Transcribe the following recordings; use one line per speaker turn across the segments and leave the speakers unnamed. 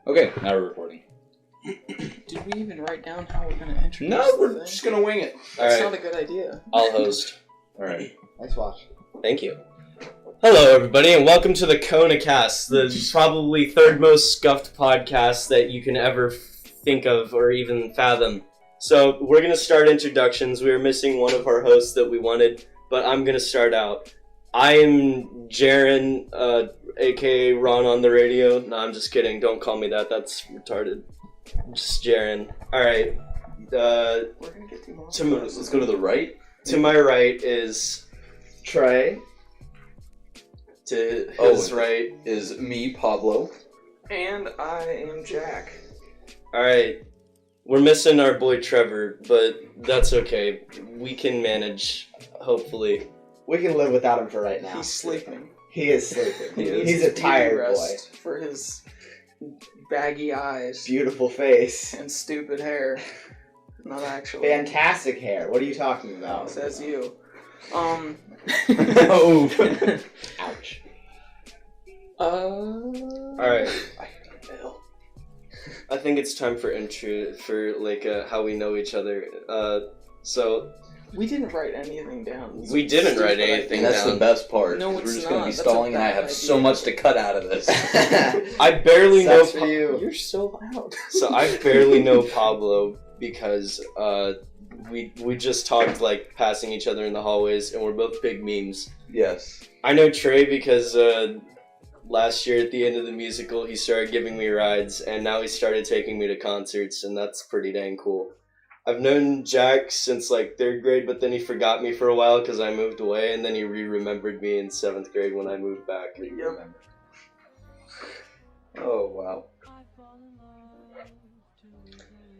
Okay, now we're recording.
Did we even write down how we're going to introduce
No, we're
the thing?
just gonna wing it.
That's not a good idea.
I'll host.
Alright.
Nice watch.
Thank you. Hello, everybody, and welcome to the KonaCast, the probably third most scuffed podcast that you can ever think of or even fathom. So, we're going to start introductions. We were missing one of our hosts that we wanted, but I'm going to start out. I am Jaren, aka Ron on the radio. No, I'm just kidding. Don't call me that. That's retarded. I'm just Jaren. Alright.
We're going to get too long.
Let's go to the right.
To my right is...
Trey.
To his right
is me, Pablo.
And I am Jack.
Alright, we're missing our boy Trevor, but that's okay. We can manage, hopefully.
We can live without him for right now.
He's sleeping.
He is sleeping.
He is.
He's a tired boy.
For his baggy eyes
Beautiful face.
and stupid hair. Not actually.
Fantastic hair. What are you talking about?
Says you.
Oh.
Ouch.
Alright. I think it's time for how we know each other. So,
We didn't write anything down.
we didn't write anything
And that's
down.
the best part.
No,
We're
it's
just gonna
not.
be
That's a
stalling, and I
bad
have so
idea.
much to cut out of this.
I barely know
Sucks for you.
You're so loud.
So I barely know Pablo because we just talked like passing each other in the hallways, and we're both big memes.
Yes.
I know Trey because last year at the end of the musical, he started giving me rides, and now he started taking me to concerts, and that's pretty dang cool. I've known Jack since like 3rd grade, but then he forgot me for a while because I moved away, and then he re-remembered me in 7th grade when I moved back.
Yep.
Oh, wow.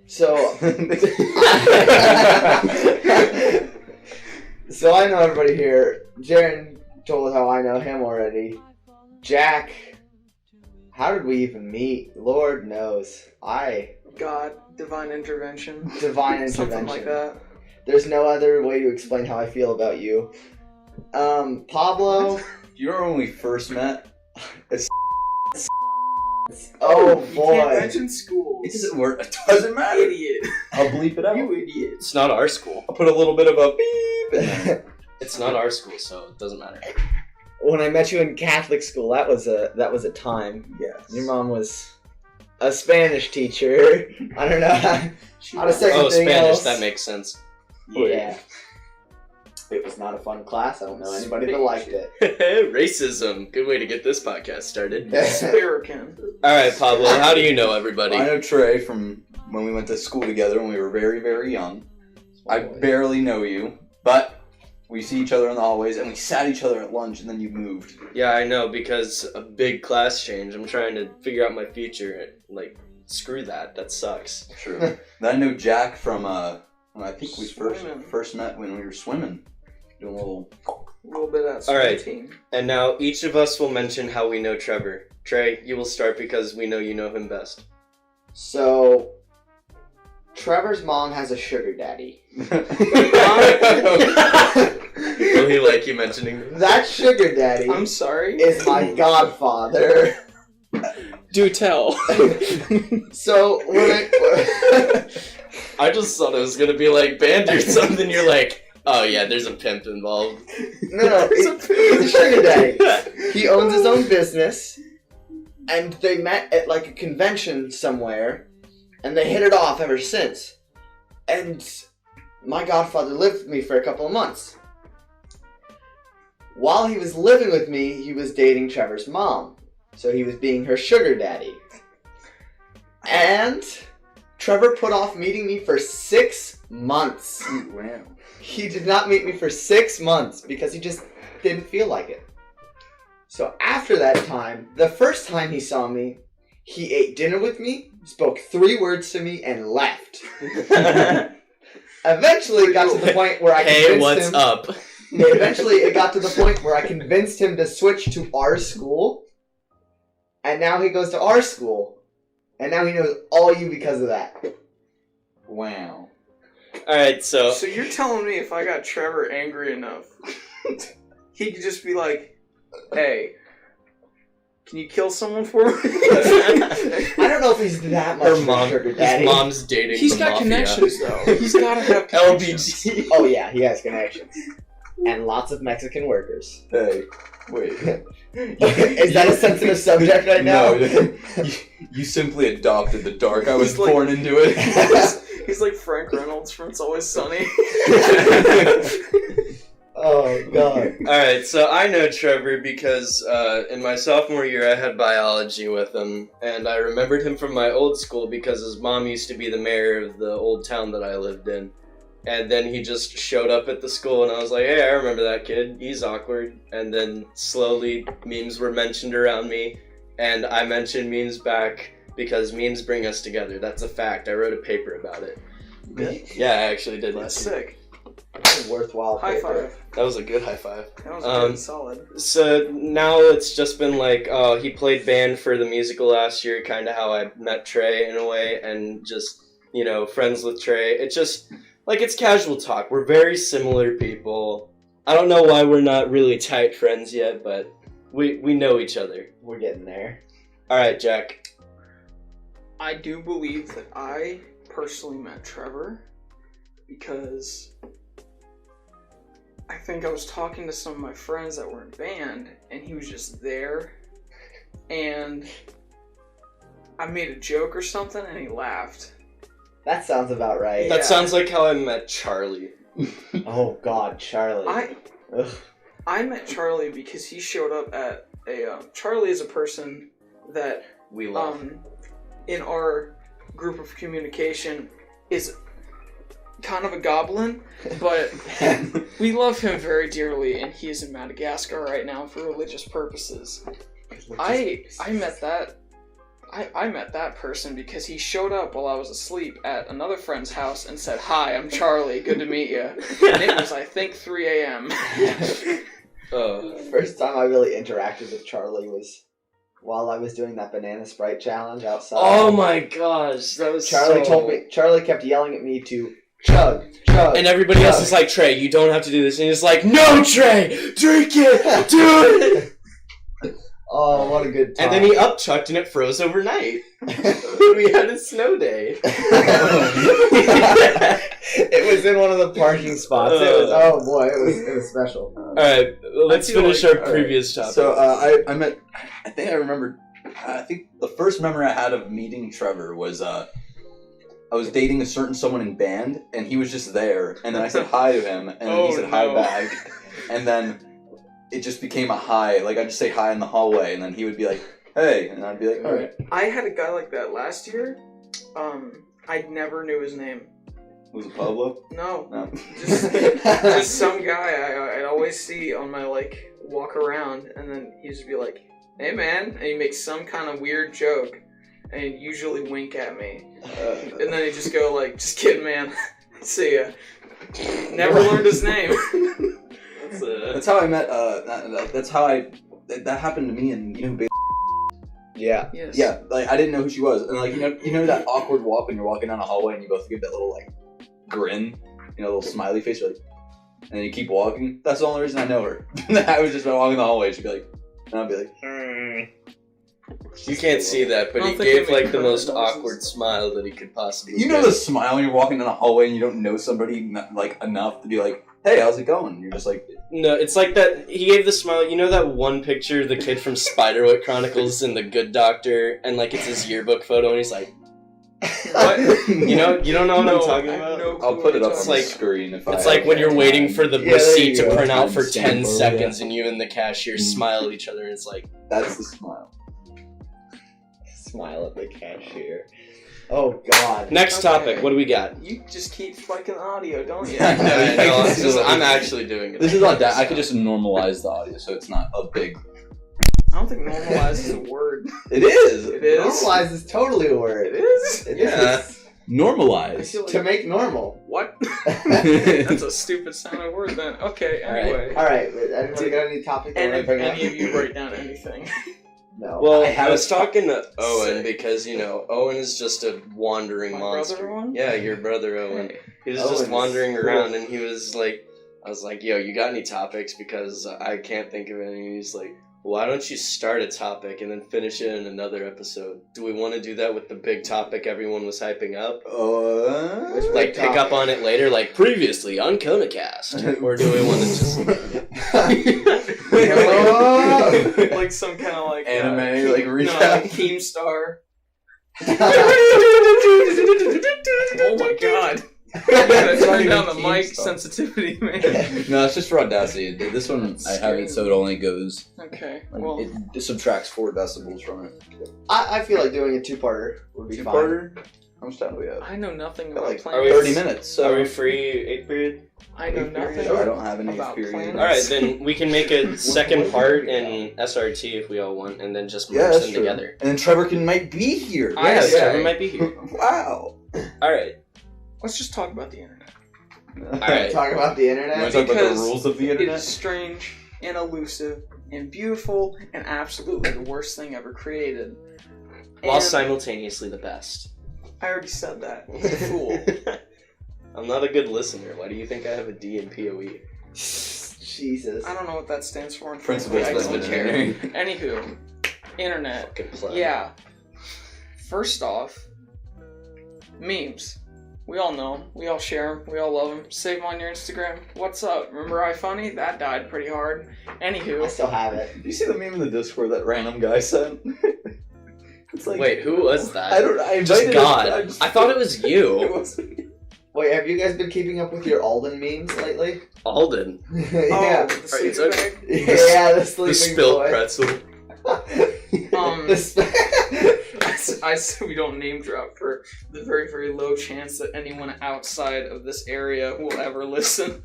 So, so I know everybody here. Jaren told how I know him already. Jack, how did we even meet? Lord knows.
God, divine intervention.
Divine
Something
intervention.
like that.
There's no other way to explain how I feel about you. Pablo.
You remember when we first met?
Oh
You can't
boy.
mention schools.
It doesn't work. It doesn't matter.
Idiot.
I'll bleep it out.
You idiot.
It's not our school.
I'll put a little bit of a beep in there.
It's not our school, so it doesn't matter.
When I met you in Catholic school, that was a time.
Yes.
Your mom was a Spanish teacher. I don't know how to say
Oh,
anything
Spanish,
else.
that makes sense.
Yeah. It was not a fun class. I don't know anybody that liked it.
Racism. Good way to get this podcast started.
Spirican.
Alright, Pablo, how do you know everybody?
I know Trey from when we went to school together when we were very, very young. I barely know you, but we see each other in the hallways, and we sat each other at lunch, and then you moved.
Yeah, I know, because a big class change. I'm trying to figure out my future. Like, screw that. That sucks.
True. Then I know Jack from, when I think we
Swimming.
first met when we were swimming. Doing a little...
A little bit of that swim
Alright.
team.
And now each of us will mention how we know Trevor. Trey, you will start because we know you know him best.
So, Trevor's mom has a sugar daddy.
Will he like you mentioning this?
That sugar daddy
I'm sorry.
is my godfather.
Do tell.
So, when
I just thought it was gonna be like band or something. You're like, oh yeah, there's a pimp involved.
No, he's a sugar daddy. He owns his own business, and they met at like a convention somewhere, and they hit it off ever since. And my godfather lived with me for a couple of months. While he was living with me, he was dating Trevor's mom, so he was being her sugar daddy. And Trevor put off meeting me for 6 months.
Wow.
He did not meet me for 6 months because he just didn't feel like it. So after that time, the first time he saw me, he ate dinner with me, spoke 3 words to me, and left. Eventually, it got to the point where I convinced
Hey, what's
him.
up?
Eventually, it got to the point where I convinced him to switch to our school, and now he goes to our school, and now he knows all you because of that.
Wow.
Alright, so
So you're telling me if I got Trevor angry enough, he could just be like, hey, Can you kill someone for me?
I don't know if he's that much
Her
of a
mom,
sugar
his
daddy.
mom's dating
He's
the
got
mafia.
connections, though. He's gotta have connections.
LBG.
Oh yeah, he has connections. And lots of Mexican workers.
Hey, wait.
Is that a sensitive subject right now?
No, you simply adopted the dark. I was
He's like-
born into it.
He's like Frank Reynolds from It's Always Sunny.
Oh god.
Alright, so I know Trevor because in my sophomore year I had biology with him, and I remembered him from my old school because his mom used to be the mayor of the old town that I lived in. And then he just showed up at the school and I was like, hey, I remember that kid, he's awkward. And then slowly memes were mentioned around me, and I mentioned memes back because memes bring us together. That's a fact. I wrote a paper about it. Yeah, I actually did
That's
last year.
sick.
That's a worthwhile
High
paper.
five.
That was a good high five.
That was good and solid.
So now it's just been like, oh, he played band for the musical last year, kind of how I met Trey in a way, and just, you know, friends with Trey. It's just, like, it's casual talk. We're very similar people. I don't know why we're not really tight friends yet, but we know each other.
We're getting there.
Alright, Jack.
I do believe that I personally met Trevor because I think I was talking to some of my friends that were in band and he was just there and I made a joke or something and he laughed.
That sounds about right.
Yeah.
That sounds like how I met Charlie.
Oh god, Charlie. Ugh.
I met Charlie because he showed up at a Charlie is a person that
We love.
in our group of communication is kind of a goblin, but we love him very dearly, and he is in Madagascar right now for religious purposes. I met that person because he showed up while I was asleep at another friend's house and said, "Hi, I'm Charlie. Good to meet you." And it was, I think, 3 a.m.
First time I really interacted with Charlie was while I was doing that banana Sprite challenge outside.
Oh my gosh, that was
Charlie kept yelling at me to chug.
And everybody else is like, Trey, you don't have to do this. And he's like, no, Trey, drink it, do it.
Oh, what a good time.
And then he upchucked and it froze overnight. We had a snow day.
It was in one of the parking spots. It was special.
Alright, let's finish our
all
previous topic.
So I think I remember, I think the first memory I had of meeting Trevor was, I was dating a certain someone in band, and he was just there, and then I said hi to him, and then he said hi back, and then it just became a hi, like I'd just say hi in the hallway, and then he would be like, hey, and I'd be like, alright.
I had a guy like that last year. I never knew his name.
Was it Pablo?
No.
No.
Just some guy I'd always see on my, like, walk around, and then he'd just be like, hey man, and he'd make some kind of weird joke, and he'd usually wink at me. And then he'd just go like, just kidding man, see ya. Never learned his name.
That's how I met, that happened to me, and you know who
Yeah.
Yes.
Yeah, like I didn't know who she was, and like you know that awkward walk when you're walking down a hallway and you both give that little like grin, you know, little smiley face, you're like, and then you keep walking. That's the only reason I know her. I was just walking the hallway. She'd be like, and I'd be like,
You can't see that, but
I
he
don't think
gave
we make
like the most
noises.
awkward smile that he could possibly.
you know
give.
the smile when you're walking down a hallway and you don't know somebody like enough to be like, hey, how's it going? You're just like,
No, it's like that. He gave the smile. You know that one picture, the kid from Spiderwick Chronicles in The Good Doctor, and like it's his yearbook photo, and he's like,
What?
you don't know what
No,
I'm talking
I have
about?
no clue
I'll put it
what
up
you're
on
like-
the screen. If
It's
I
like when you're waiting for the
Yeah, there
receipt
you
to
go.
print out for 10
Timestamp,
seconds, and you and the cashier smile at each other, and it's like,
That's the smile.
Smile at the cashier. Oh god.
next
Okay.
topic. What do we got?
You just keep spiking the audio, don't you?
Yeah, I know.
it's just, I'm actually doing it.
This is on that. I could just normalize the audio so it's not a big.
I don't think normalize is a word.
It is.
It is.
Normalize is totally a word.
It is?
It
Yeah.
is.
I
Normalize.
feel like,
To make normal.
what? That's a stupid sounding word then. Okay, anyway.
Alright, anybody got any topic they want to bring up?
Any of you write down anything?
No.
Well,
have
I was
a-
talking to Owen
Sick.
because, you know, Owen is just a wandering
My
monster.
brother Owen?
Yeah, your brother Owen.
Hey.
He was
Owen
just
is
wandering
cool.
around, and he was like, I was like, yo, you got any topics? Because I can't think of any. And he's like, Why don't you start a topic and then finish it in another episode? Do we want to do that with the big topic everyone was hyping up? Like pick up on it later, like previously on KonaCast? Or do we want to just...
like some kind of like
anime, like
no,
recap?
like Keemstar. Oh my god. You gotta turn down the mic sensitivity, man.
No, it's just for Audacity. This one I have it so it only goes.
Okay,
Like,
well,
it subtracts 4 decibels from it.
I feel like doing a 2-parter would be fine.
Two-parter? How much time do we have?
I know nothing
Got
about
like
planets.
30 minutes. So
Are we free 8th period?
I know nothing
I don't have any
about
experience.
planets.
Alright, then we can make a second part in SRT if we all want, and then just merge them together.
And then Trevor might be here.
Yes, Trevor might be here.
Wow.
Alright.
Let's just talk about the internet.
Alright.
Talk about the
You
internet.
want to talk about
Because
the rules of the
It
internet?
is strange and elusive and beautiful and absolutely the worst thing ever created.
While
And
simultaneously the best.
I already said that. You fool.
I'm not a good listener. Why do you think I have a D in POE?
Jesus.
I don't know what that stands for. And
Principles
frankly, I
of
don't care.
engineering.
Anywho, internet.
Fucking plug.
Yeah. First off, memes. We all know 'em. We all share them. We all love them. Save them on your Instagram. What's up? Remember iFunny? That died pretty hard.
I
Anywho,
still have it.
Did you see the meme in the Discord that random guy sent? It's like,
Wait, who was that?
I don't. I
Just
invited
God.
him,
I thought it was
It
you.
wasn't.
Wait, have you guys been keeping up with your Alden memes lately?
Alden.
oh,
Yeah.
the
Alright,
sleeping
so-
bag.
Yeah, the
The
sleeping
spilled
boy.
pretzel.
The sp-
I said we don't name drop for the very, very low chance that anyone outside of this area will ever listen.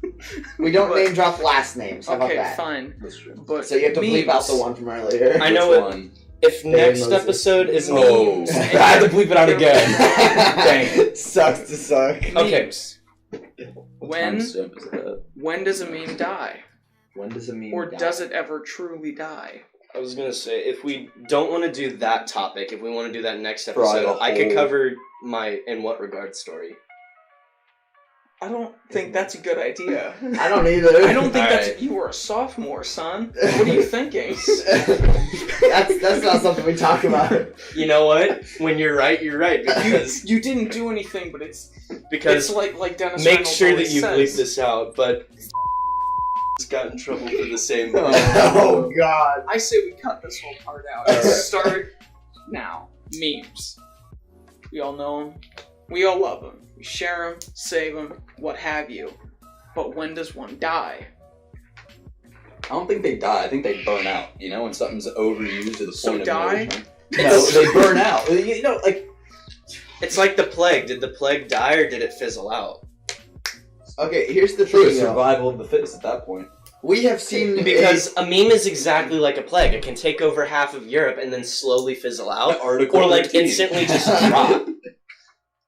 we don't
But-
name drop last names. How
Okay,
about that?
fine.
That's true.
But
So you have to bleep
memes.
out the one from earlier.
I know
Which
it-
one?
If next
Moses.
episode is
Oh,
memes.
I had to bleep it out again. Dang.
Sucks to suck.
Okay.
Memes. When
Timestamp is that?
when does a meme die?
When does a meme
Or
die?
does it ever truly die?
I was gonna say, if we don't want to do that topic, if we want to do that next
Right,
episode,
a
I could
whole-
cover my in what regard story.
I don't think that's a good idea.
I don't either.
I don't think
All
that's.
right.
You were a sophomore, son. What are you thinking?
that's not something we talk about.
You know what? When you're right, because
You didn't do anything, but it's
because
like Dennis
make
Reynolds
sure that
always
you
says.
bleep this out. But got in trouble for the same.
Oh God.
I say we cut this whole part out.
Alright.
Start now. Memes. We all know them. We all love them. We share them, save them, what have you. But when does one die?
I don't think they die. I think they burn out. You know, when something's overused to the
So
point
die?
of no return. No, they burn out. You know, like
It's like the plague. Did the plague die or did it fizzle out?
Okay, here's the
true
thing. Though.
survival of the fittest at that point.
We have seen
Because a meme is exactly like a plague. It can take over half of Europe and then slowly fizzle out,
Article
or like
13.
instantly just drop.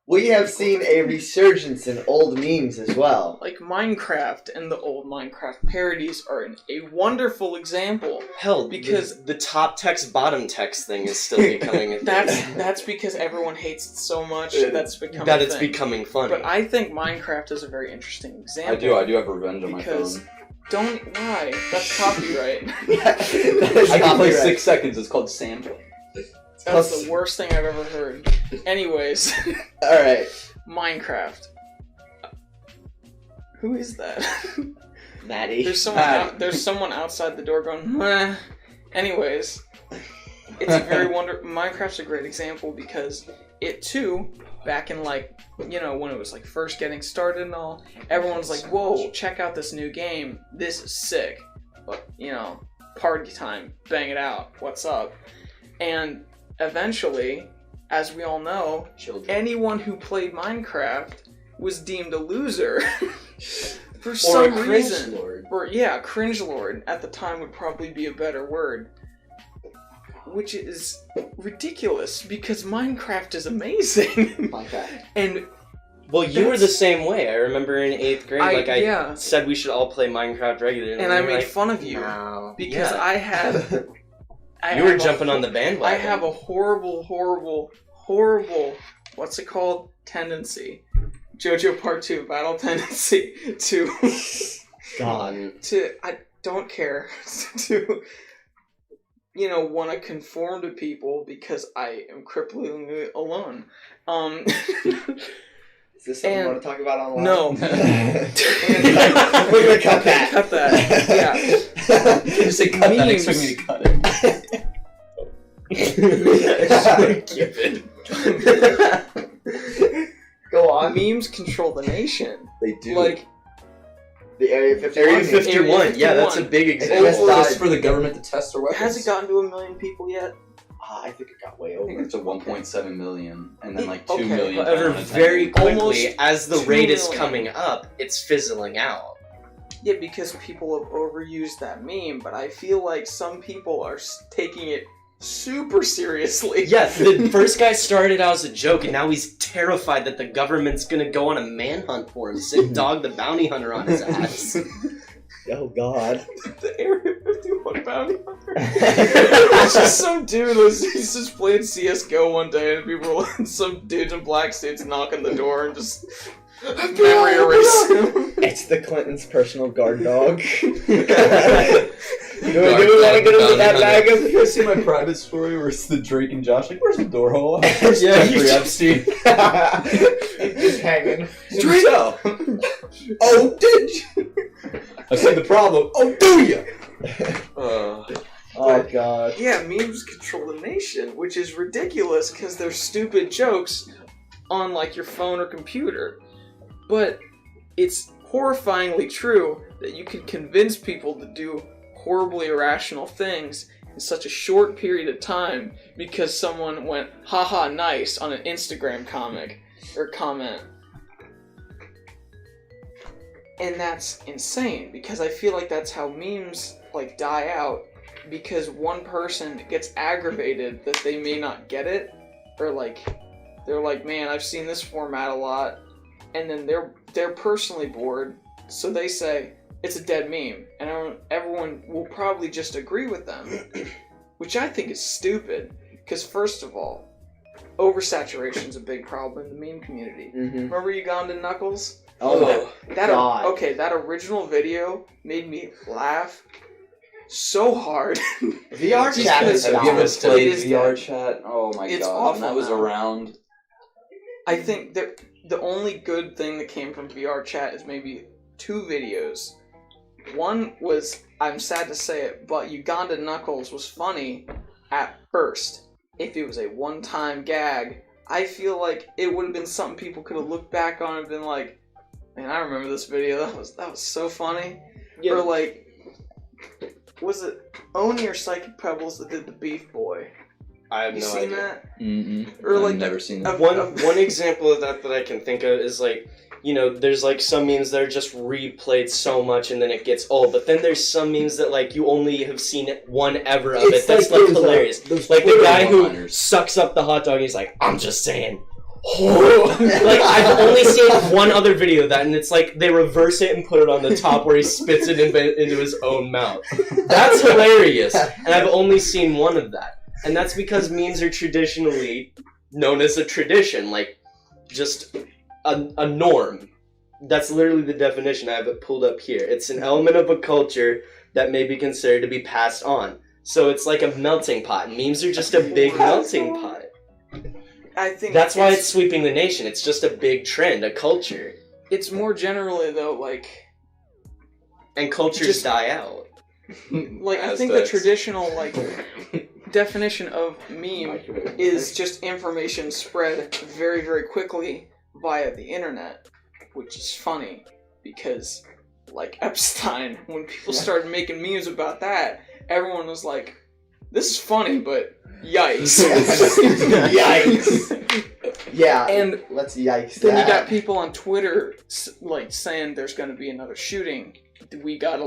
we have seen a resurgence in old memes as well.
Like Minecraft and the old Minecraft parodies are a wonderful example.
Hell,
Because-
because the top text, bottom text thing is still becoming a thing.
That's because everyone hates it so much that's become
that
a
it's
thing.
becoming funny.
But I think Minecraft is a very interesting example.
I do have revenge on my
Because
phone.
don't why? That's copyright.
I can play 6 seconds. It's called sampling.
That's the worst thing I've ever heard. Anyways,
All right,
Minecraft. Who is that?
Maddie.
There's someone outside the door going, meh. Anyways, it's a very Minecraft's a great example because it too, back in like, you know, when it was like first getting started and all, everyone's like, whoa, check out this new game. This is sick. But, you know, party time, bang it out. What's up? And eventually, as we all know,
Children.
anyone who played Minecraft was deemed a loser for
Or
some
a cringe
reason.
lord.
Or yeah, cringelord at the time would probably be a better word. Which is ridiculous because Minecraft is amazing.
Minecraft.
And
Well, you were the same way. I remember in 8th grade,
yeah.
said we should all play Minecraft regularly.
And I
you were
made
like,
fun of you
no.
because
Yeah.
I had
You were jumping on the bandwagon.
I have a horrible, what's it called? Tendency. JoJo Part 2, battle tendency
God.
I don't care, want to conform to people because I am cripplingly alone.
Is this something you want to talk about online?
No.
We're gonna cut that.
Cut that. Yeah.
You can just say cut that, expect me to cut
it. Go on.
Memes control the nation.
They do.
Like
the Area 51.
Area 51. Yeah, that's a big example.
It's just for the government to test their weapons.
Has it gotten to 1 million people yet?
I think it got way
I
over.
think it's a 1.7 million, and then like 2
Okay.
million.
However,
final
very
attendance.
quickly,
Almost
as the
2
rate is
million.
coming up, it's fizzling out.
Yeah, because people have overused that meme, but I feel like some people are taking it super seriously.
Yeah, the first guy started out as a joke, and now he's terrified that the government's gonna go on a manhunt for him. Sick Dog the Bounty Hunter on his ass.
Oh God.
The Area 51 bounty hunter. It's just some dude he's just playing CSGO one day and some dudes in black suits knock on the door and just memory erase him.
It's the Clintons' personal guard dog. Do we
Guard
want to
dog,
get into
bounty
that
hunter.
bag of...
You guys see my private story where it's the Drake and Josh like, where's the door hole? Where's
Yeah, you
Jeffrey
just-
Epstein?
He's just hanging.
Drake! Oh, did you? I see the problem. Oh, do you?
Oh God.
Yeah, memes control the nation, which is ridiculous because they're stupid jokes on like your phone or computer. But it's horrifyingly true that you can convince people to do horribly irrational things in such a short period of time because someone went haha nice on an Instagram comment. And that's insane because I feel like that's how memes like die out because one person gets aggravated that they may not get it or like they're like, man, I've seen this format a lot, and then they're personally bored, so they say it's a dead meme, and everyone will probably just agree with them, which I think is stupid because first of all, oversaturation is a big problem in the meme community.
Mm-hmm.
Remember Uganda Knuckles?
Oh, God.
Okay, that original video made me laugh so hard.
VR
Just
chat is
because-
Have you ever
It
played
is
VR
dead.
chat? Oh my
It's
god,
awful
when that was
now.
around.
I think that the only good thing that came from VR chat is maybe 2 videos. One was, I'm sad to say it, but Uganda Knuckles was funny at first. If it was a one-time gag, I feel like it would have been something people could have looked back on and been like, man, I remember this video, that was so funny.
Yeah.
Or like, was it Oni or Psychic Pebbles that did the Beef Boy?
I have
You
no
seen
idea.
that?
Mm-mm.
Or like
I've never seen that.
One example of that I can think of is like, there's like some memes that are just replayed so much and then it gets old, but then there's some memes that like you only have seen one ever of it that's like hilarious. Like the guy who sucks up the hot dog and he's like, I'm just saying. Like I've only seen one other video of that, and it's like they reverse it and put it on the top where he spits it into his own mouth. That's hilarious, and I've only seen one of that. And that's because memes are traditionally known as a tradition, like just a norm. That's literally the definition. I have it pulled up here. It's an element of a culture that may be considered to be passed on. So it's like a melting pot. Memes are just a big melting pot.
I think
That's why it's sweeping the nation. It's just a big trend, a culture.
It's more generally though, like
And cultures
Just-
die out.
I think the traditional like definition of meme is just information spread very, very quickly via the internet, which is funny because, like Epstein, when people started making memes about that, everyone was like, "This is funny, but yikes!"
Yikes. Yeah,
And
let's yikes
then
that.
you got people on Twitter like saying there's going to be another shooting. We gotta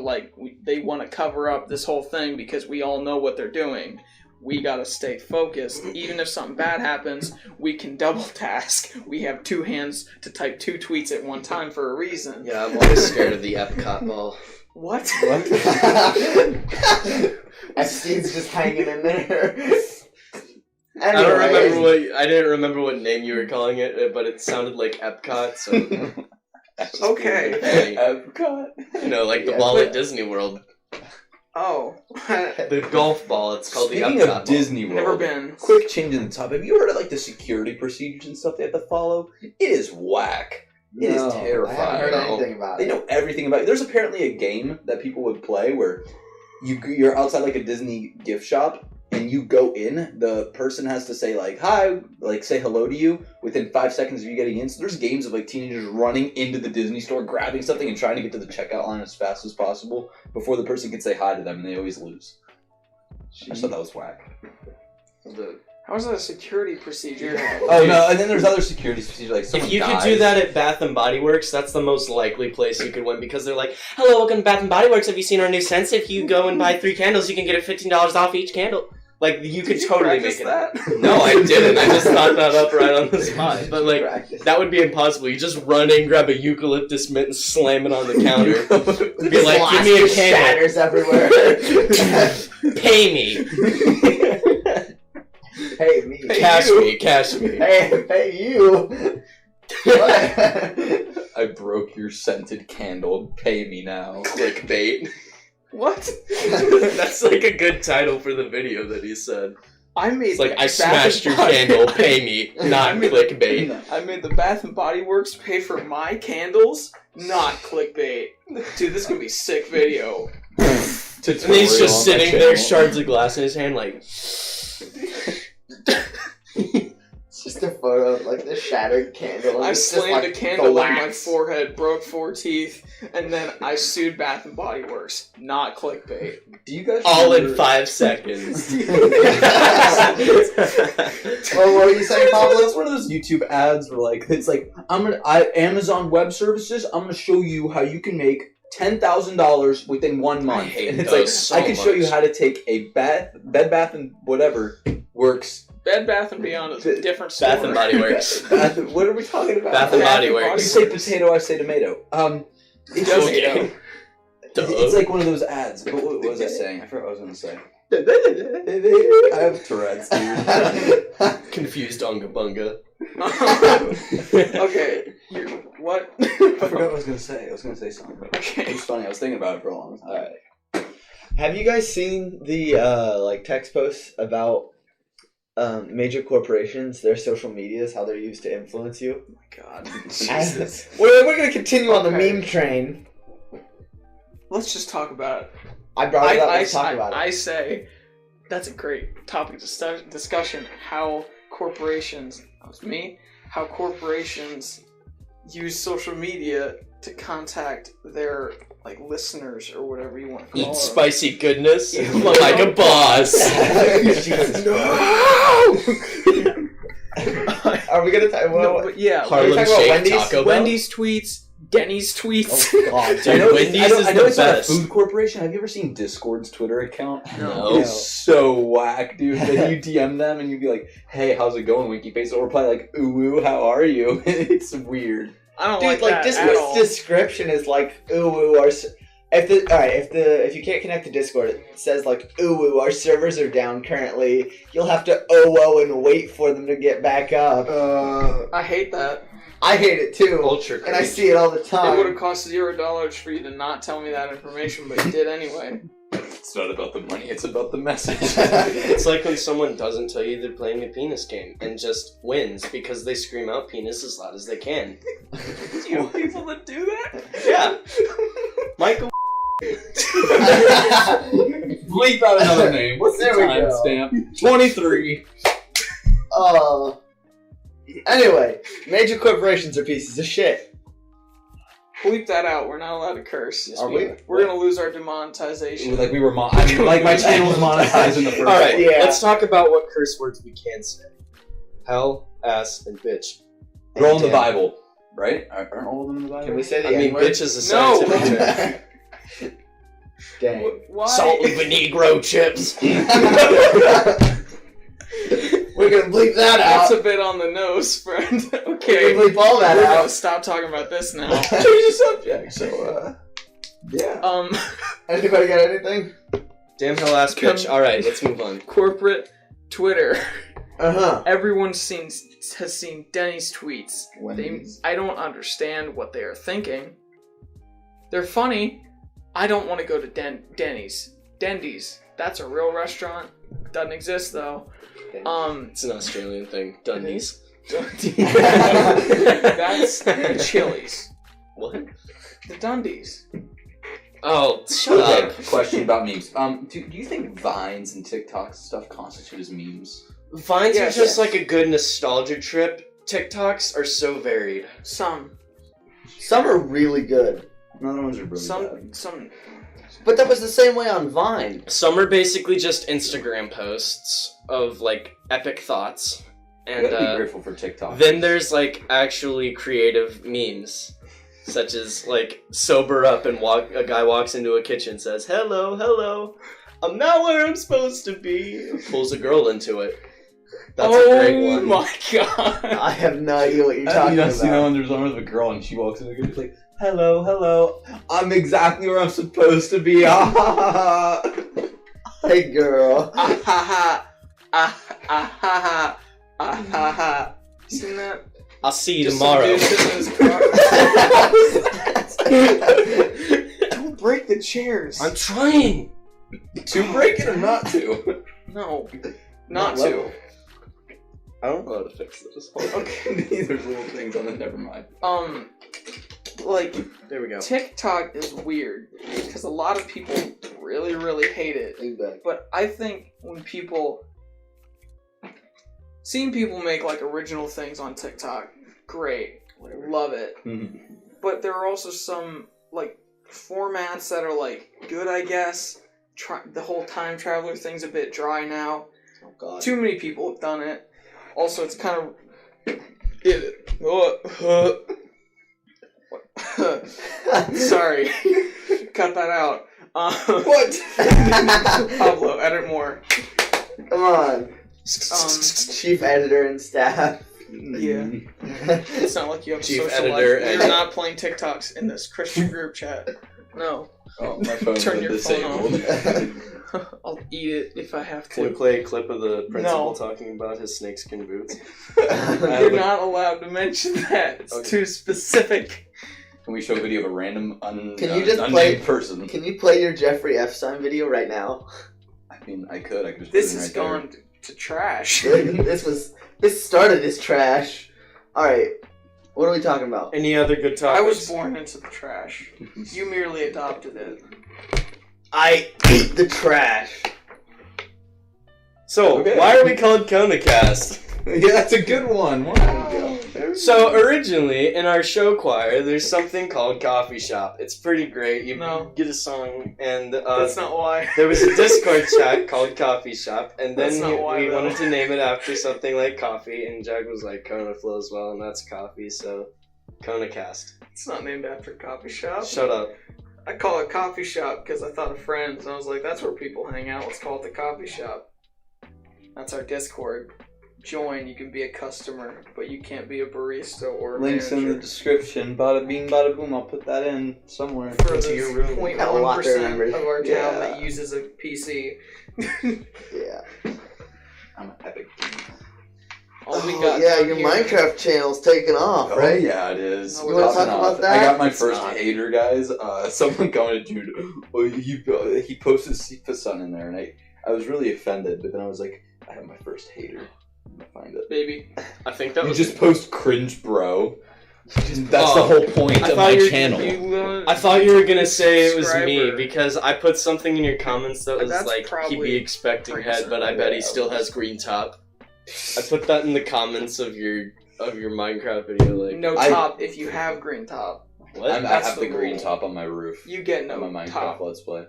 they want to cover up this whole thing because we all know what they're doing. We gotta stay focused. Even if something bad happens, we can double task. We have 2 hands to type 2 tweets at one time for a reason.
Yeah, I'm always scared of the Epcot ball.
What?
Epstein's just hanging in there.
I don't remember
Anyways.
I didn't remember what name you were calling it, but it sounded like Epcot, so
Okay.
Hey,
Epcot.
like the
Yeah,
ball
but-
at Disney World.
Oh.
The golf ball, it's called
Speaking
the
of
Epcot
Disney World,
Never been.
quick change in the topic. Have you heard of like the security procedures and stuff they have to follow? It is whack. It is terrifying.
I haven't heard anything about
They
it.
know everything about it. There's apparently a game that people would play where you're outside like a Disney gift shop and you go in, the person has to say like hi, like say hello to you within 5 seconds of you getting in. So there's games of like teenagers running into the Disney store, grabbing something and trying to get to the checkout line as fast as possible before the person can say hi to them, and they always lose. I just thought that was whack.
How is that a security procedure?
Oh no, and then there's other security procedures like someone
If you
dies.
could do that at Bath and Body Works, that's the most likely place you could win because they're like, "Hello, welcome to Bath and Body Works. Have you seen our new scents? If you go and buy 3 candles, you can get it $15 off each candle." Like you could totally make it.
that?
No, I didn't. I just thought that up right on the spot. But like that would be impossible. You just run in, grab a eucalyptus mint, and slam it on the counter. Be like, "Give me a candle."
Shatters everywhere.
Pay me.
Pay me.
Cash me. Cash me.
Pay you. What?
I broke your scented candle. Pay me now.
Clickbait.
What?
That's like a good title for the video that he said.
I made
It's like, I
Bath
smashed your
and Body-
candle, pay me, not clickbait.
I made the Bath and Body Works pay for my candles, not clickbait. Dude, this could be sick video.
And he's just sitting there, shards of glass in his hand, like...
It's just a photo of like the shattered candle.
I
It's just,
slammed
like,
a candle in my
wax.
forehead, broke 4 teeth, and then I sued Bath and Body Works, not clickbait.
Do you guys
All in
remember-
5 seconds.
Well, what were you saying, Pablo?
It's one of those YouTube ads where like it's like Amazon Web Services. I'm gonna show you how you can make $10,000 within 1 month.
I hate
and it's
those
like
so
I can show you
much.
how to take a Bed Bath and whatever works.
Bed Bath and Beyond is a different story.
Bath and Body Works.
What are we talking about?
Bath and Body
You
Works.
say potato, I say tomato. It's just,
Okay.
it's like one of those ads. What was I saying? I forgot what I was gonna say. I have Tourette's, dude.
Confused Unga Bunga.
Okay, what?
I forgot what I was gonna say. I was gonna say something. It
Okay.
was funny. I was thinking about it for a long time.
Alright. Have you guys seen the like text posts about major corporations, their social medias, how they're used to influence you?
Oh my god.
Jesus.
We're gonna continue on the
Okay.
meme train.
Let's just talk about it.
I brought it up. Let's talk about it.
I say that's a great topic discussion. How corporations, that was me, how corporations use social media to contact their like listeners or whatever you want to call
Eat
them.
spicy goodness
Yeah.
like a boss.
Jesus. Are we gonna talk?
No, but yeah,
Harlem
talking about
Shake
Wendy's?
Taco Bell?
Wendy's tweets, Denny's tweets.
Oh God,
Dude, Wendy's is
I know
the
it's not a
best.
food corporation. Have you ever seen Discord's Twitter account?
No.
It's so whack, dude. Then you DM them and you'd be like, "Hey, how's it going, Winky Face?" They'll reply like, "Ooh, ooh, how are you?" It's weird.
I don't
dude,
like that at
Discord's
all.
description is like, ooh, if you can't connect to Discord, it says like, ooh, our servers are down currently. You'll have to and wait for them to get back up.
I hate that.
I hate it too,
Ultra
and I
cringe.
see it all the
It would have
time.
cost $0 for you to not tell me that information, but you did anyway.
It's not about the money; it's about the message.
It's like when someone doesn't tell you they're playing a penis game and just wins because they scream out penis as loud as they can.
Do you know people that do that?
Yeah. Michael.
Bleep out another name. What's
There we go.
timestamp? 23.
Anyway, major corporations are pieces of shit.
Bleep that out. We're not allowed to curse.
Are we?
We're gonna lose our demonetization.
Like we were, like my channel was monetized in the first.
Alright,
Yeah.
let's talk about what curse words we can say. Hell, ass, and bitch.
They're all in the
Damn.
Bible, right? Aren't all of them in the Bible?
Can we say the
I mean,
N-word?
bitch is a
No.
scientific term.
Dang.
Why?
Salt and Negro chips.
We're gonna bleep that
That's
out.
a bit on the nose, friend.
We're
Okay.
gonna bleep all that
We're gonna
out.
stop talking about this now.
Change the subject. So, yeah.
Anybody got anything?
Damn hell ass bitch. Alright, let's move on.
Corporate Twitter.
Uh-huh.
Everyone has seen Denny's tweets.
Wendy's.
I don't understand what they are thinking. They're funny. I don't want to go to Denny's. Dendy's. That's a real restaurant. Doesn't exist though.
It's an Australian thing. Dundies.
That's the Chili's.
What?
The Dundies.
Oh, shut up.
Okay, question about memes. Do you think Vines and TikToks and stuff constitute as memes?
Vines
Yes.
are just like a good nostalgia trip. TikToks are so varied.
Some
Some are really good.
Other ones are really bad.
some.
But that was the same way on Vine.
Some are basically just Instagram posts of like epic thoughts.
You
And
gotta be grateful for TikTok.
then there's like actually creative memes. Such as like sober up and a guy walks into a kitchen, says, "Hello, hello, I'm not where I'm supposed to be." Pulls a girl into it. That's a great
Oh
one.
my god.
I have no idea what you're talking about.
You know when there's one with a girl and she walks in the kitchen, it's like, "Hello, hello, I'm exactly where I'm supposed to be." Ah ha ha ha.
Hey, girl.
Ah ha ha. Ah ha ha. Ah ha ha. Seen that?
I'll see you
Just some
tomorrow.
dude sitting in his car. Don't break the chairs.
I'm trying.
To break it or not to?
No, not
level.
to.
I don't know how to fix this.
Okay, there's little things on it. Never mind.
Like
There we go.
TikTok is weird because a lot of people really, really hate it. But I think when seeing people make like original things on TikTok, great, love it.
Mhm.
But there are also some like formats that are like good, I guess. The whole time traveler thing's a bit dry now.
Oh, God.
Too many people have done it. Also, it's kind of sorry, cut that out.
What?
Pablo, edit more.
Come on. Chief editor and staff.
Yeah. It's not like you have a
Chief
social
editor
life.
and-
We're not playing TikToks in this Christian group chat. No.
Oh, my phone's
Turn
been
your phone
disabled.
I'll eat it if I have
Can we
to.
play a clip of the principal
No.
talking about his snakeskin boots?
You're not allowed to mention that. It's
Okay.
too specific.
Can we show a video of a random
Can you just
unnamed
play-
person?
Can you play your Jeffrey Epstein video right now?
I mean, I could just
This
put it
has
right there.
gone to trash.
This started as trash. Alright. What are we talking about?
Any other good topics?
I was born into the trash. You merely adopted it.
I eat the trash.
So,
Okay.
why are we called KonaCast?
Yeah, that's a good one. Wow.
So, originally, in our show choir, there's something called Coffee Shop. It's pretty great. You
No.
get a song, and
That's not why.
there was a Discord chat called Coffee Shop, and then
That's not why,
we
though.
wanted to name it after something like coffee, and Jack was like, Kona flows well, and that's coffee, so KonaCast.
It's not named after a coffee shop.
Shut up.
I call it coffee shop because I thought of friends, and I was like, that's where people hang out. Let's call it the coffee shop. That's our Discord. Join. You can be a customer, but you can't be a barista or a
Links in the
manager.
description. Bada bing, bada boom. I'll put that in somewhere.
For
Into
the
your room.
0.1% of our town
Yeah.
that uses a PC.
Yeah.
I'm an epic.
All we
Oh,
got
yeah,
down
your
here-
Minecraft channel's taking off,
Oh
right?
yeah, it is.
You wanna
Popping
talk
off.
about that?
I got my
It's
first
not.
hater, guys. Someone commented, dude, oh, he posted Sifa Sun in there, and I was really offended. But then I was like, I have my first hater. I'm gonna find it.
Baby.
I think that
You
was...
just post cringe, bro. That's
Oh,
the whole point
I
of
thought
my
you were-
channel.
I thought you were gonna say it was me,
Subscriber.
because I put something in your comments that was
That's
like, he'd
probably
be expecting head,
Fraser.
but I bet he still has green top. I put that in the comments of your Minecraft video, like,
No
I-
top if you have green top.
what?
I
That's
have the
the
green
rule.
top on my roof.
You get
on
no
my Minecraft
top
Let's Play.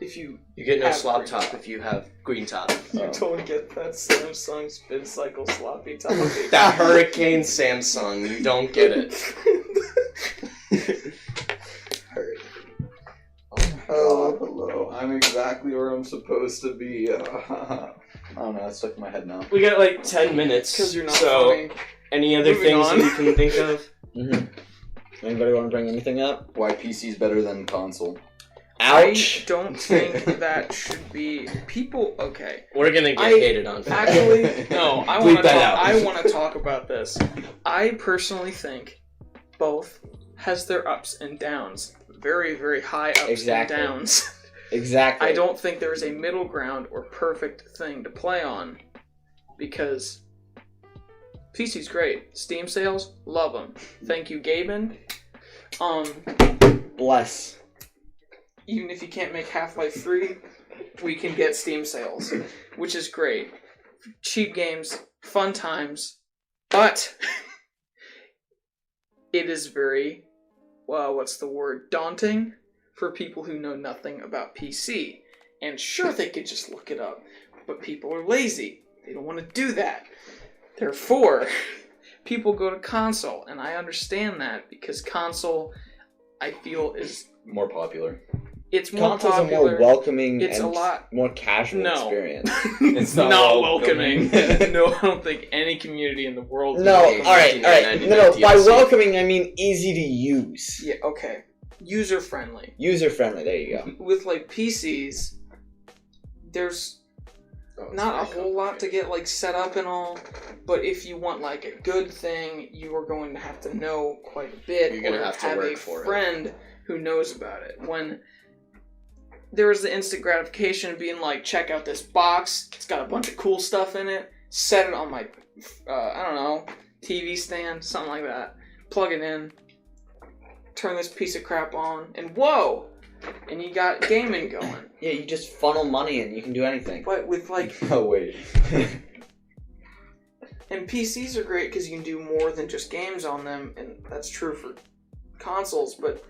if you.
You get no
have
slop
green
top if you have green top.
You
Oh.
don't get that Samsung spin cycle sloppy top.
That Hurricane Samsung, you don't get it.
Oh, hello. I'm exactly where I'm supposed to be. I don't know, that's stuck in my head now.
We got like 10 minutes,
Because you're not
so
funny.
any other
Moving
things
on.
that you can think of?
Anybody want to bring anything up?
Why PC's better than console?
I don't think that should be people. Okay,
We're gonna get
I-
hated on. for that.
actually, no. I
Bleep
want to.
that out.
I want to talk about this. I personally think both has their ups and downs. Very, very high ups
Exactly.
and downs.
Exactly.
I don't think there's a middle ground or perfect thing to play on, because PC's great. Steam sales, love them. Thank you, Gaben.
Bless.
Even if you can't make Half-Life 3, we can get Steam sales, which is great. Cheap games, fun times, but it is very, daunting for people who know nothing about PC. And sure, they could just look it up, but people are lazy. They don't want to do that. Therefore, people go to console, and I understand that, because console, I feel, is
More popular.
it's more
Console's
popular.
a more welcoming
It's
and
a lot-
more casual
No.
experience.
It's
not
not
welcoming.
welcoming.
No, I don't think any community in the world.
No,
is welcoming.
alright. No, by
DLC.
welcoming, I mean easy to use.
Yeah, okay. User friendly.
User friendly, there you go.
With like PCs, there's not a whole lot to get like set up and all, but if you want like a good thing, you are going to have to know quite a bit.
You're gonna
or
have to work
a
for it.
friend who knows about it. When there was the instant gratification of being like, check out this box, it's got a bunch of cool stuff in it, set it on my, I don't know, TV stand, something like that, plug it in, turn this piece of crap on, and whoa! And you got gaming going.
Yeah, you just funnel money in, you can do anything.
But with like,
Oh, wait.
and PCs are great because you can do more than just games on them, and that's true for consoles, but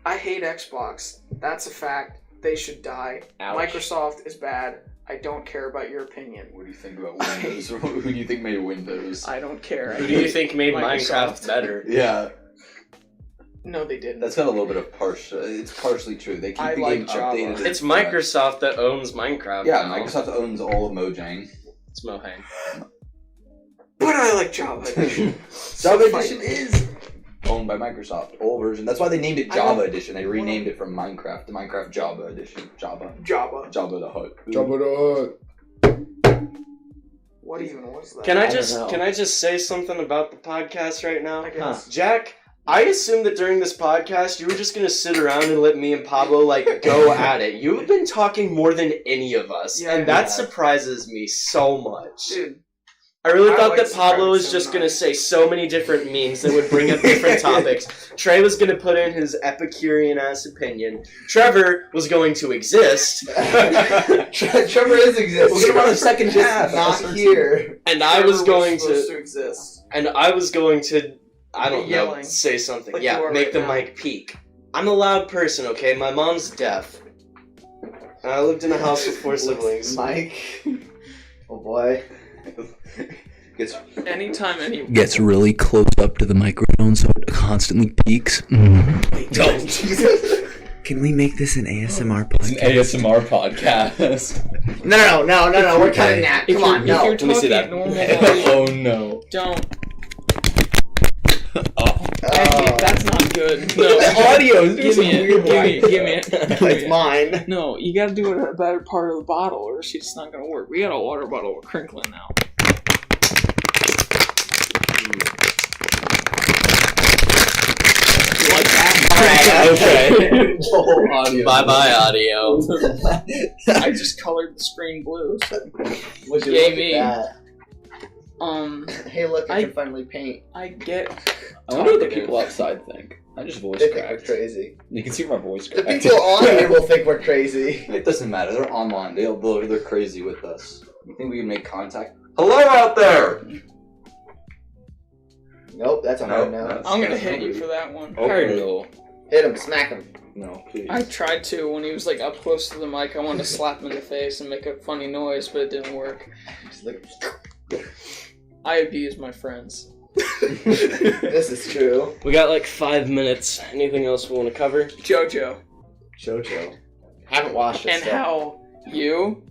I hate Xbox. That's a fact. They should die.
Ouch.
Microsoft is bad. I don't care about your opinion.
What do you think about Windows? Who do you think made Windows?
I don't care.
Who do you think made
Microsoft.
Minecraft better?
Yeah,
No, they didn't.
that's got a little bit of partial. It's partially true. They keep
I
the
like
game
Java.
updated.
It's Microsoft that owns Minecraft.
Yeah,
now.
Microsoft owns all of Mojang.
It's Mohang.
But I like Java Edition.
Java
Fight.
Edition is owned by Microsoft. Old version. That's why they named it
I
Java
don't-
Edition. They renamed it from Minecraft to Minecraft Java Edition. Java
Java.
the Hutt.
What even was that?
Can I
don't
just
know.
can I just say something about the podcast right now?
I guess.
Jack, I assumed that during this podcast you were just gonna sit around and let me and Pablo like go at it. You've been talking more than any of us,
Yeah,
and
I
that
have.
surprises me so much.
Dude,
I really
I
thought
like
that Pablo was
surprises
just
so
gonna
much.
say so many different memes that would bring up different topics. Trey was gonna put in his Epicurean ass opinion. Trevor was going to exist,
Trevor is existing.
We're gonna run a second
Just
half.
not here.
and I was
Trevor
going
supposed
to,
to exist.
and I was going to, I don't know,
Yelling.
say something.
Like
Yeah,
you are
make
right
the
now.
mic peak. I'm a loud person, okay? My mom's deaf. And I lived in a house with 4 siblings.
Mike. Oh boy.
Anytime, anywhere.
Gets really close up to the microphone so it constantly peaks.
Don't.
Can we make this an ASMR
It's an
podcast?
ASMR podcast.
No, we're cutting that.
If
Come
you're,
on,
if
no.
you're
Let me see
talking
that.
normal volume,
Oh no.
don't.
Oh.
That's not good. No,
The audio is
give me it. Give me it.
It's mine.
No, you gotta do it at a better part of the bottle, or it's not gonna work. We got a water bottle with crinkling now. You like that?
Okay.
Whole audio.
Bye bye, audio.
I just colored the screen blue. So.
Would you
Yay
look
me.
at
Um,
that? Hey, look, I
I-
can finally paint.
I get.
I wonder what the
talkative.
people outside think. I just voice
They think we're
cracked.
crazy.
You can see my voice
The
cracked.
people on here will think we're crazy.
It doesn't matter. They're online. They're crazy with us. You think we can make contact? Hello out there.
Nope, that's a hard no.
I'm gonna hit you for that one.
Okay.
Hit him, smack him.
No, please.
I tried to when he was like up close to the mic. I wanted to slap him in the face and make a funny noise, but it didn't work.
Just like,
I abuse my friends.
this is true.
We got like 5 minutes. Anything else we want to cover?
JoJo.
Jojo. Haven't watched it
And
still.
how you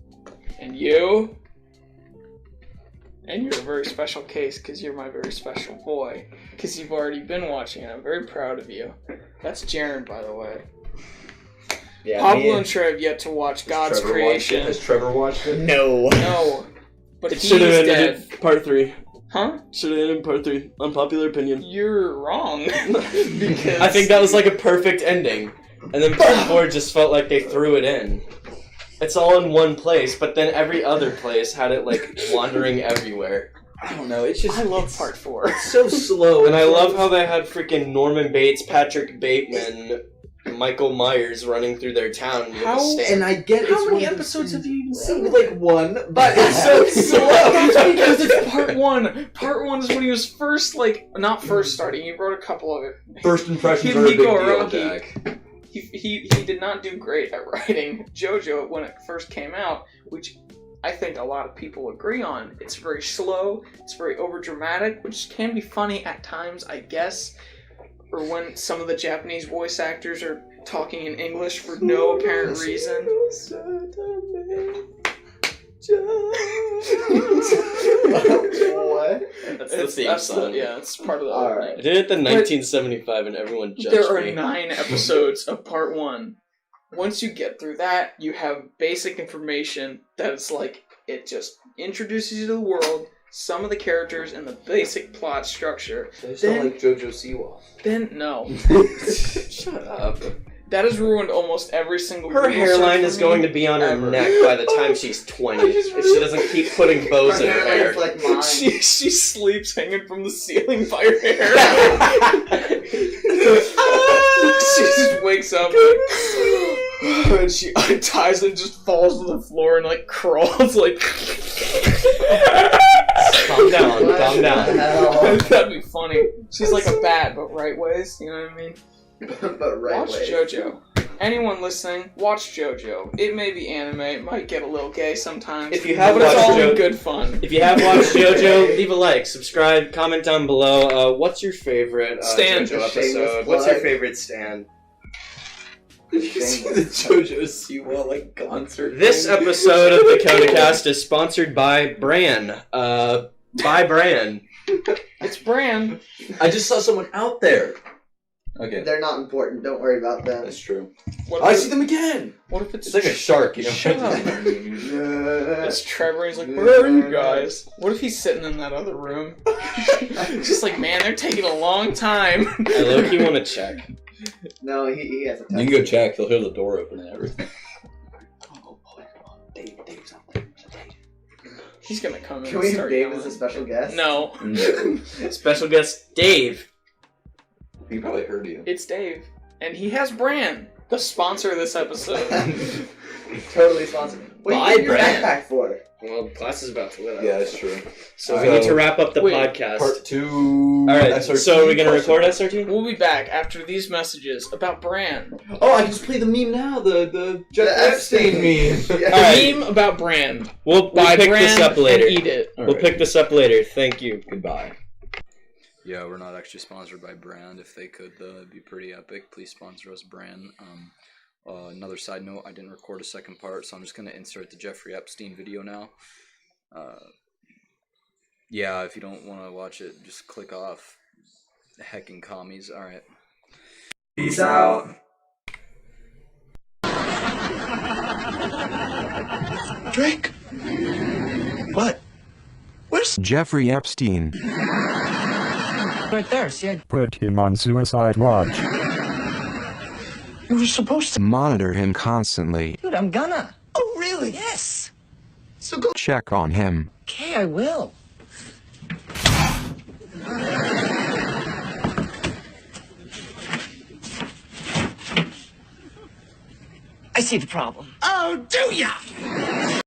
and you're a very special case because you're my very special boy because you've already been watching it. I'm very proud of you. That's Jaren, by the way.
Yeah,
Pablo and Trey have yet to watch God's
Trevor
creation.
Has Trevor watched it?
No.
No, but
It
he's
should have ended
dead.
in part 3.
Huh?
Should have ended in part 3. Unpopular opinion.
You're wrong. Because
I think that was like a perfect ending. And then part 4 just felt like they threw it in. It's all in one place, but then every other place had it like wandering everywhere.
I don't know. It's just
I love part 4.
It's so slow,
And I love how they had freaking Norman Bates, Patrick Bateman, Michael Myers running through their town with a stamp.
And I get
How
it's
many
one of
episodes have you even
the-
seen?
Like one, but it's so slow.
That's because it's part 1. Part 1 is when he was first, like, not first starting. He wrote a couple of it.
first impressions are a big
Hiko
deal,
Araki.
Jack.
He did not do great at writing JoJo when it first came out, which I think a lot of people agree on. It's very slow, it's very overdramatic, which can be funny at times, I guess. Or when some of the Japanese voice actors are talking in English for no apparent reason.
What?
That's the theme song.
Yeah, it's part of the
All
opening.
right.
I did it in 1975 and everyone judged
There are
me.
9 episodes of part 1. Once you get through that, you have basic information that is like, it just introduces you to the world, some of the characters, and the basic plot structure.
They sound like JoJo Siwa.
Then, no.
Shut up.
That has ruined almost every single
Her
Google
hairline
search
is
for
going
me
to be on her
ever.
neck by the time she's 20 if she doesn't keep putting bows in her
hairline
hair.
is like mine.
She sleeps hanging from the ceiling by her hair. She just wakes up and she unties and just falls to the floor and like crawls like.
Calm down,
What
calm
the
down.
hell?
That'd be funny. She's like a bat, but right ways. You know what I mean?
But right
Watch
way.
JoJo. Anyone listening, watch JoJo. It may be anime. It might get a little gay sometimes.
If you have
but it's
watched
all in
JoJo-
good fun.
If you have watched JoJo, leave a like, subscribe, comment down below. What's your favorite
Stand.
JoJo
Shameless
episode? What's your
plug.
favorite stand?
Did you see the JoJo Siwa like concert?
This
thing?
episode of the KonaCast is sponsored by Bran. By Bran.
It's Bran.
I just saw someone out there. Okay,
They're not important. Don't worry about them.
that's true.
What
I
if
see them again.
What if it's
It's like a shark, you know.
Shut up.
Uh,
It's Trevor. He's like, where are you guys? What if he's sitting in that other room? Just like, man, they're taking a long time.
I low-key want to check.
no, he has a
You can go check. They'll hear the door open and everything. Oh boy, come on. Dave's out there.
He's gonna come in
Can
and
we have
start
Dave
yelling.
as a special guest?
No,
Special guest Dave.
He probably heard you.
it's Dave. And he has Bran, the sponsor of this episode.
Totally sponsored. What
Bye,
are you getting your
Brad.
backpack for?
Well, class is about to lit up.
Yeah, that's true.
So we need to wrap up the
Wait,
podcast.
Part 2.
Alright,
SRT
so are we going to
question.
record SRT?
We'll be back after these messages about Bran.
Oh, I can just play the meme now. The Jeff
The
Epstein meme.
Yeah.
Alright.
Meme about Bran.
We'll
Buy
pick
Bran
this up later.
and eat it.
We'll pick this up later. Thank you.
Goodbye. Yeah, we're not actually sponsored by Brand. If they could, though, it'd be pretty epic. Please sponsor us, Brand. Another side note, I didn't record a second part, so I'm just going to insert the Jeffrey Epstein video now. Yeah, if you don't want to watch it, just click off. Hecking commies. Alright. Peace out.
Drake? What? Where's
Jeffrey Epstein.
right there? See, I...
Put him on suicide watch.
You were supposed to.
Monitor him constantly.
Dude, I'm gonna. Oh, really? Yes. So go.
Check on him.
Okay, I will. I see the problem. Oh, do ya?